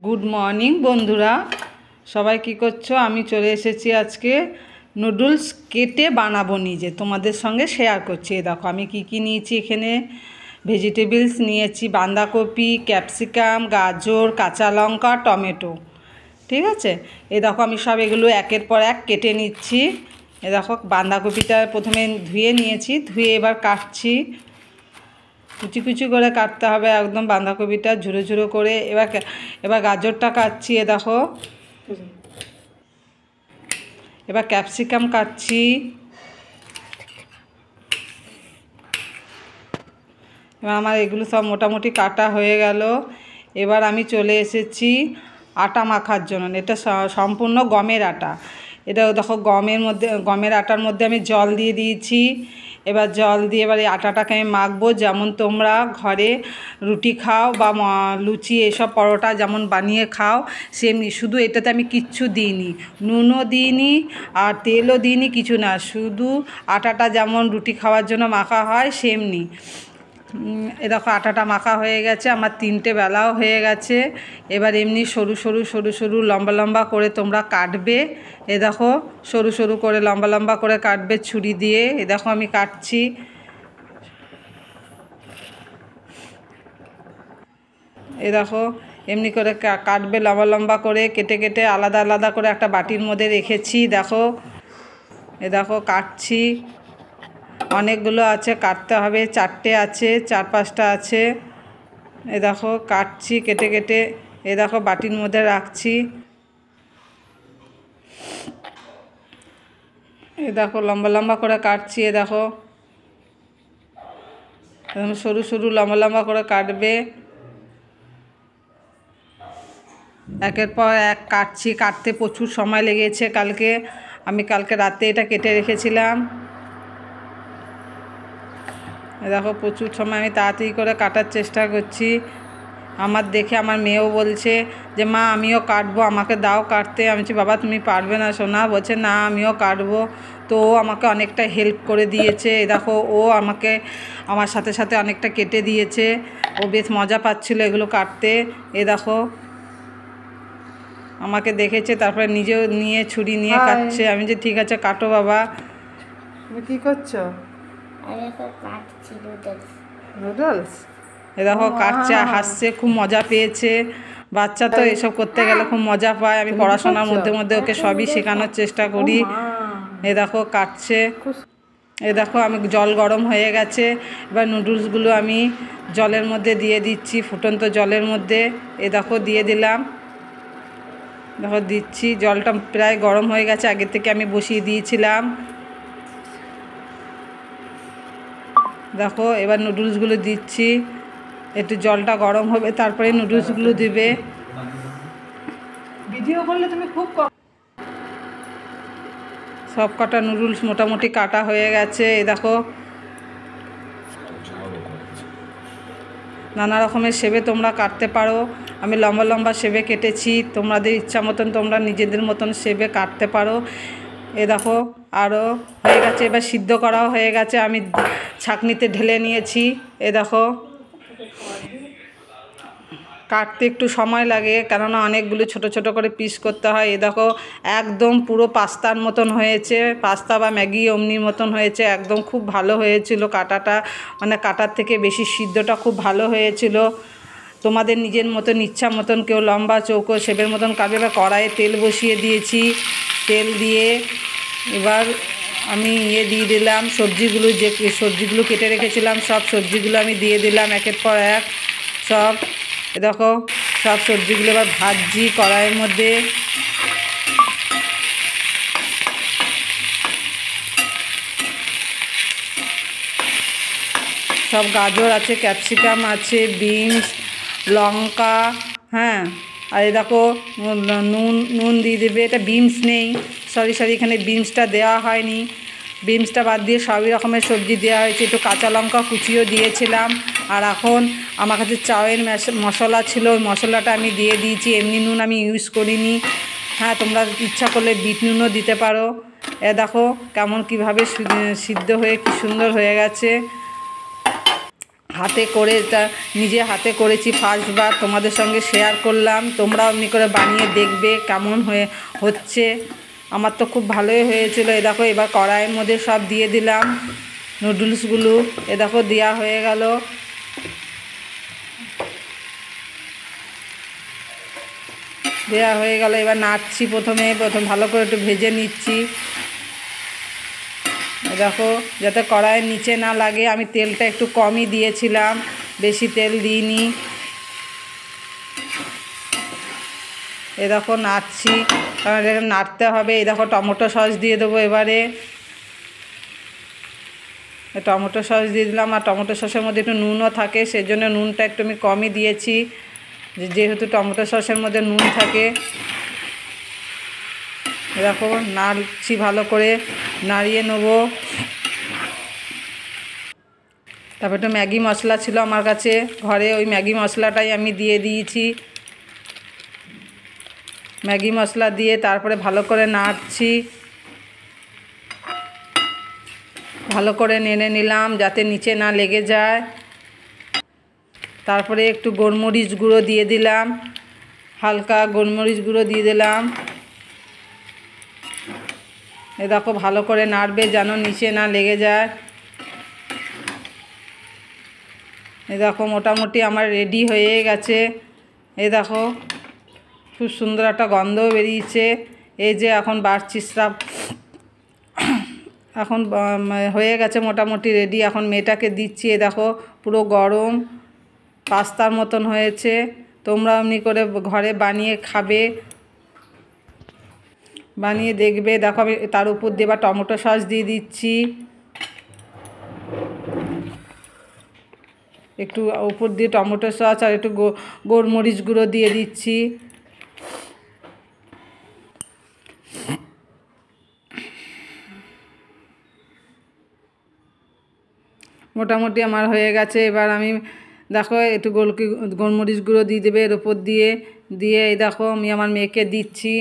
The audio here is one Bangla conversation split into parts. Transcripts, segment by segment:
গুড মর্নিং বন্ধুরা, সবাই কি করছো? আমি চলে এসেছি আজকে নুডলস কেটে বানাবো, নিজে তোমাদের সঙ্গে শেয়ার করছি। দেখো আমি কি নিয়েছি। এখানে ভেজিটেবলস নিয়েছি, বাঁধাকপি, ক্যাপসিকাম, গাজর, কাঁচা লঙ্কা, টমেটো। ঠিক আছে, দেখো আমি সব এগুলো একের পর এক কেটে নিচ্ছি। দেখো বাঁধাকপিটা প্রথমে ধুয়ে নিয়েছি, ধুয়ে এবার কাটছি। কুচি কুচি করে কাটতে হবে একদম বাঁধাকপিটা, ঝুরো ঝুরো করে। এবার গাজরটা কাটছি। দেখো এবার ক্যাপসিকাম কাটছি। এবার আমার এগুলো সব মোটামুটি কাটা হয়ে গেল। এবার আমি চলে এসেছি আটা মাখার জন্য। এটা সম্পূর্ণ গমের আটা। এটা দেখো গমের আটার মধ্যে আমি জল দিয়ে দিয়েছি। এবার জল দিয়ে এবার এই আটাটাকে আমি মাখবো। যেমন তোমরা ঘরে রুটি খাও বা লুচি এসব পরোটা যেমন বানিয়ে খাও, সেমনি। শুধু এটাতে আমি কিচ্ছু দিইনি, নুনও দিইনি আর তেলও দিইনি, কিছু না। শুধু আটাটা যেমন রুটি খাওয়ার জন্য মাখা হয় সেমনি। দেখো আটাটা মাখা হয়ে গেছে, আমার 3টে বেলাও হয়ে গেছে। এবার এমনি সরু সরু সরু সরু লম্বা লম্বা করে তোমরা কাটবে। দেখো সরু সরু করে লম্বা লম্বা করে কাটবে ছুরি দিয়ে। দেখো আমি কাটছি। দেখো এমনি করে কাটবে লম্বা লম্বা করে। কেটে কেটে আলাদা আলাদা করে একটা বাটির মধ্যে রেখেছি। দেখো দেখো কাটছি। অনেকগুলো আছে, কাটতে হবে। 4টে আছে, 4-5টা আছে। দেখো কাটছি কেটে কেটে। দেখো বাটির মধ্যে রাখছি। দেখো লম্বা লম্বা করে কাটছি। দেখো সরু সরু লম্বা লম্বা করে কাটবে। একের পর এক কাটছি। কাটতে প্রচুর সময় লেগেছে। আমি কালকে রাতে এটা কেটে রেখেছিলাম। দেখো প্রচুর সময় আমি তাড়াতাড়ি করে কাটার চেষ্টা করছি। আমার দেখে আমার মেয়েও বলছে যে মা আমিও কাটবো, আমাকে দাও কাটতে। আমি বলছি বাবা তুমি পারবে না সোনা। বলছে না আমিও কাটবো। তো ও আমাকে অনেকটা হেল্প করে দিয়েছে। দেখো ও আমাকে আমার সাথে সাথে অনেকটা কেটে দিয়েছে। ও বেশ মজা পাচ্ছিলো এগুলো কাটতে। দেখো আমাকে দেখেছে, তারপরে নিজেও নিয়ে ছুরি নিয়ে কাটছে। আমি যে ঠিক আছে কাটো বাবা। তুমি কী করছো? নুডলস। দেখো কাটছে, হাসছে, খুব মজা পেয়েছে। বাচ্চা তো এসব করতে গেলে খুব মজা পায়। আমি পড়াশোনার মধ্যে মধ্যে ওকে সবই শেখানোর চেষ্টা করি। দেখো কাটছে। দেখো আমি জল গরম হয়ে গেছে। এবার নুডলসগুলো আমি জলের মধ্যে দিয়ে দিচ্ছি, ফুটন্ত জলের মধ্যে। দেখো দিয়ে দিলাম। দেখো দিচ্ছি। জলটা প্রায় গরম হয়ে গেছে, আগে থেকে আমি বসিয়ে দিয়েছিলাম। দেখো এবার নুডলসগুলো দিচ্ছি। একটু জলটা গরম হবে, তারপরে নুডলসগুলো দিবে। ভিডিও করলে তুমি খুব সব কটা নুডলস মোটামুটি কাটা হয়ে গেছে। দেখো নানা রকমের শেপে তোমরা কাটতে পারো। আমি লম্বা লম্বা শেপে কেটেছি, তোমাদের ইচ্ছা মতন তোমরা নিজেদের মতন শেপে কাটতে পারো। দেখো আরও হয়ে গেছে। এবার সিদ্ধ করাও হয়ে গেছে, আমি ছাঁকনিতে ঢেলে নিয়েছি। দেখো কাটতে একটু সময় লাগে, কেননা অনেকগুলো ছোট ছোট করে পিস করতে হয়। দেখো একদম পুরো পাস্তার মতন হয়েছে, পাস্তা বা ম্যাগি অমনির মতন হয়েছে। একদম খুব ভালো হয়েছিল কাটাটা, মানে কাটার থেকে বেশি সিদ্ধটা খুব ভালো হয়েছিল। তোমাদের নিজের মতন ইচ্ছা মতন কেউ লম্বা চৌকো শেপের মতন কাটবে। বা কড়াইয়ে তেল বসিয়ে দিয়েছি। তেল দিয়ে এবার আমি দিয়ে দিলাম সবজিগুলো, যে সবজিগুলো কেটে রেখেছিলাম সব সবজিগুলো আমি দিয়ে দিলাম একের পর এক সব। দেখো সব সবজিগুলো এবার ভাজছি কড়াইয়ের মধ্যে। সব গাজর আছে, ক্যাপসিকাম আছে, বিনস, লঙ্কা, হ্যাঁ। আর দেখো নুন দিয়ে দেবে। এটা বিনস নেই, সরি এখানে বিনসটা দেওয়া হয়নি। বিনসটা বাদ দিয়ে সবই রকমের সবজি দেওয়া হয়েছে। একটু কাঁচা লঙ্কা কুচিও দিয়েছিলাম। আর এখন আমার কাছে চাউয়ের মশলা ছিল, ওই মশলাটা আমি দিয়ে দিয়েছি। এমনি নুন আমি ইউজ করিনি। হ্যাঁ তোমরা ইচ্ছা করলে বিট নুনও দিতে পারো। দেখো কেমন কীভাবে সিদ্ধ হয়ে কি সুন্দর হয়ে গেছে। হাতে করে এটা নিজে হাতে করেছি ফার্স্টবার, তোমাদের সঙ্গে শেয়ার করলাম। তোমরাও এমনি করে বানিয়ে দেখবে কেমন হচ্ছে। আমার তো খুব ভালোই হয়েছিল। এ দেখো এবার কড়াইয়ের মধ্যে সব দিয়ে দিলাম নুডলসগুলো। এ দেখো দেওয়া হয়ে গেল। দেওয়া হয়ে গেল, এবার নাড়ছি। প্রথম ভালো করে একটু ভেজে নিচ্ছি। দেখো যাতে কড়াইয়ের নিচে না লাগে, আমি তেলটা একটু কমই দিয়েছিলাম, বেশি তেল দিইনি। এ দেখো নাড়ছি, কারণ এটা নাড়তে হবে। এই দেখো টমেটো সস দিয়ে দেবো এবারে। টমেটো সস দিয়ে দিলাম, আর টমেটো সসের মধ্যে একটু নুনও থাকে, সেজন্য নুনটা একটু আমি কমই দিয়েছি, যেহেতু টমেটো সসের মধ্যে নুন থাকে। দেখো নাড়ছি, ভালো করে নাড়িয়ে নেবো। তারপর একটু ম্যাগি মশলা ছিল আমার কাছে ঘরে, ওই ম্যাগি মশলাটাই আমি দিয়ে দিয়েছি। ম্যাগি মশলা দিয়ে তারপরে ভালো করে নাড়ছি। ভালো করে নেড়ে নিলাম যাতে নিচে না লেগে যায়। তারপরে একটু গোলমরিচ গুঁড়ো দিয়ে দিলাম, হালকা গোলমরিচ গুঁড়ো দিয়ে দিলাম। এ দেখো ভালো করে নাড়বে যেন নিচে না লেগে যায়। এ দেখো মোটামুটি আমার রেডি হয়ে গেছে। এ দেখো খুব সুন্দর একটা গন্ধ বেরিয়েছে। এই যে এখন বাড়ছি সব, এখন হয়ে গেছে মোটামুটি রেডি। এখন মেয়েটাকে দিচ্ছি। এ দেখো পুরো গরম পাস্তার মতন হয়েছে। তোমরা এমনি করে ঘরে বানিয়ে খাবে, বানিয়ে দেখবে। দেখো আমি তার উপর দিয়ে এবার টমেটো সস দিয়ে দিচ্ছি, একটু উপর দিয়ে টমেটো সস, আর একটু গোলমরিচ গুঁড়ো দিয়ে দিচ্ছি। মোটামুটি আমার হয়ে গেছে। এবার আমি দেখো একটু গোলমরিচ গুঁড়ো দিয়ে দেবে এর উপর দিয়ে। দিয়ে এই দেখো আমি আমার মেয়েকে দিচ্ছি।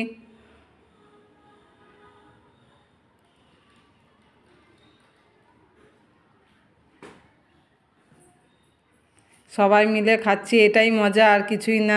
সবাই মিলে খাচ্ছি, এটাই মজা, আর কিছুই না।